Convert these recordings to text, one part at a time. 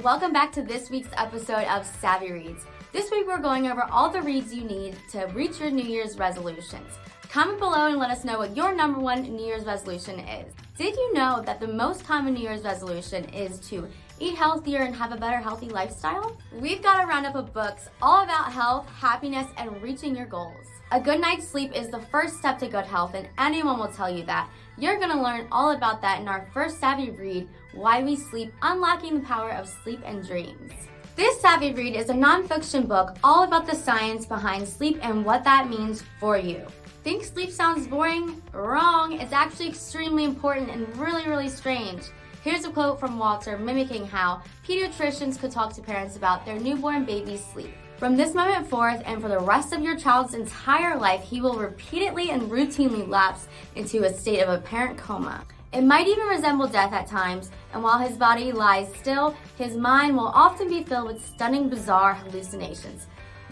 welcome back to this week's episode of Savvy Reads. This week we're going over all the reads you need to reach your New Year's resolutions. Comment below and let us know what your number one New Year's resolution is. Did you know that the most common New Year's resolution is to eat healthier and have a better healthy lifestyle? We've got a roundup of books all about health, happiness, and reaching your goals. A good night's sleep is the first step to good health, and anyone will tell you that. You're going to learn all about that in our first Savvy Read, Why We Sleep, Unlocking the Power of Sleep and Dreams. This Savvy Read is a nonfiction book all about the science behind sleep and what that means for you. Think sleep sounds boring? Wrong. It's actually extremely important and really strange. Here's a quote from Walter mimicking how pediatricians could talk to parents about their newborn baby's sleep. From this moment forth and for the rest of your child's entire life, he will repeatedly and routinely lapse into a state of apparent coma. It might even resemble death at times, and while his body lies still, his mind will often be filled with stunning, bizarre hallucinations.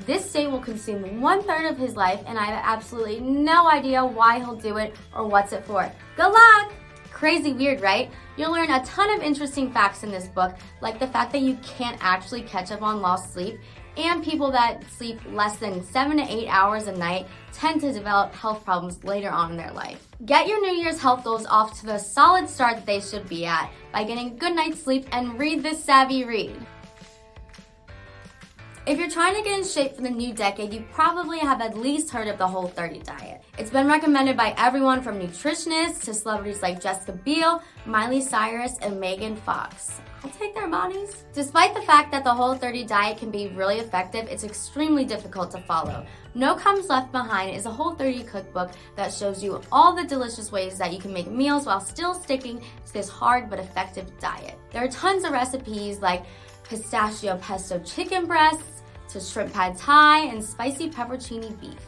This state will consume 1/3 of his life, and I have absolutely no idea why he'll do it or what's it for. Good luck! Crazy weird, right? You'll learn a ton of interesting facts in this book, like the fact that you can't actually catch up on lost sleep, and people that sleep less than 7 to 8 hours a night tend to develop health problems later on in their life. Get your New Year's health goals off to the solid start that they should be at by getting a good night's sleep and read this Savvy Read. If you're trying to get in shape for the new decade, you probably have at least heard of the Whole30 diet. It's been recommended by everyone from nutritionists to celebrities like Jessica Biel, Miley Cyrus, and Megan Fox. I'll take their bodies. Despite the fact that the Whole30 diet can be really effective, it's extremely difficult to follow. No Crumbs Left Behind is a Whole30 cookbook that shows you all the delicious ways that you can make meals while still sticking to this hard but effective diet. There are tons of recipes like pistachio pesto chicken breasts, to shrimp pad thai, and spicy pepperoni beef,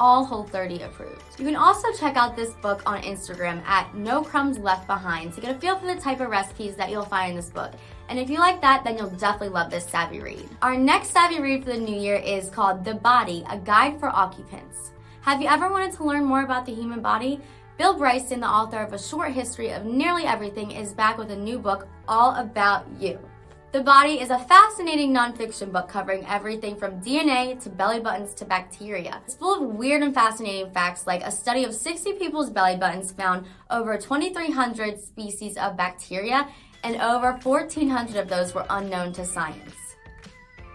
all Whole30 approved. You can also check out this book on Instagram at No Crumbs Left Behind to get a feel for the type of recipes that you'll find in this book. And if you like that, then you'll definitely love this Savvy Read. Our next Savvy Read for the new year is called The Body, A Guide for Occupants. Have you ever wanted to learn more about the human body? Bill Bryson, the author of A Short History of Nearly Everything, is back with a new book all about you. The Body is a fascinating nonfiction book covering everything from DNA to belly buttons to bacteria. It's full of weird and fascinating facts, like a study of 60 people's belly buttons found over 2,300 species of bacteria, and over 1,400 of those were unknown to science.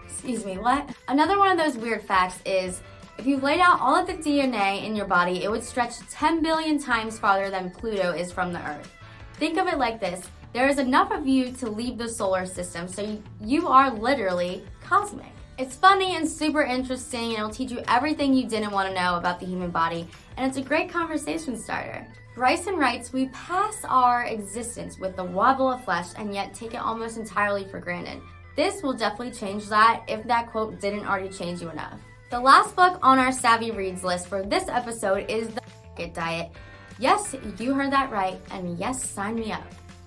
Excuse me, what? Another one of those weird facts is, if you laid out all of the DNA in your body, it would stretch 10 billion times farther than Pluto is from the Earth. Think of it like this. There is enough of you to leave the solar system, so you are literally cosmic. It's funny and super interesting, and it'll teach you everything you didn't want to know about the human body, and it's a great conversation starter. Bryson writes, we pass our existence with the wobble of flesh and yet take it almost entirely for granted. This will definitely change that if that quote didn't already change you enough. The last book on our Savvy Reads list for this episode is The Diet. Yes, you heard that right, and yes, sign me up.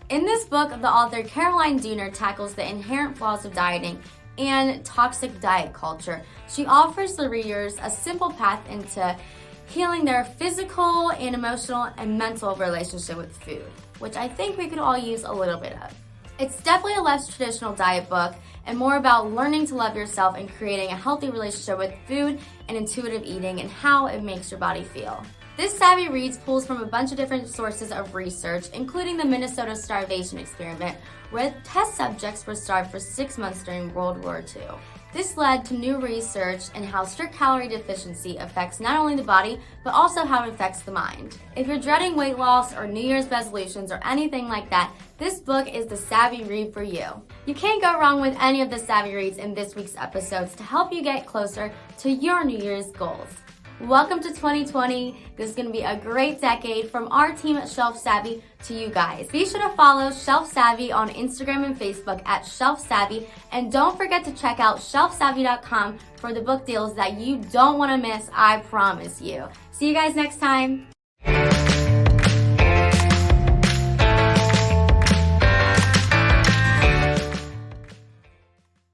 In this book, the author Caroline Dooner tackles the inherent flaws of dieting and toxic diet culture. She offers the readers a simple path into healing their physical and emotional and mental relationship with food, which I think we could all use a little bit of. It's definitely a less traditional diet book and more about learning to love yourself and creating a healthy relationship with food and intuitive eating and how it makes your body feel. This Savvy Reads pulls from a bunch of different sources of research, including the Minnesota starvation experiment, where test subjects were starved for 6 months during World War II. This led to new research in how strict calorie deficiency affects not only the body, but also how it affects the mind. If you're dreading weight loss or New Year's resolutions or anything like that, this book is the Savvy Read for you. You can't go wrong with any of the Savvy Reads in this week's episodes to help you get closer to your New Year's goals. Welcome to 2020. This is going to be a great decade from our team at Shelf Savvy to you guys. Be sure to follow Shelf Savvy on Instagram and Facebook at Shelf Savvy, and don't forget to check out shelfsavvy.com for the book deals that you don't want to miss, I promise you. See you guys next time.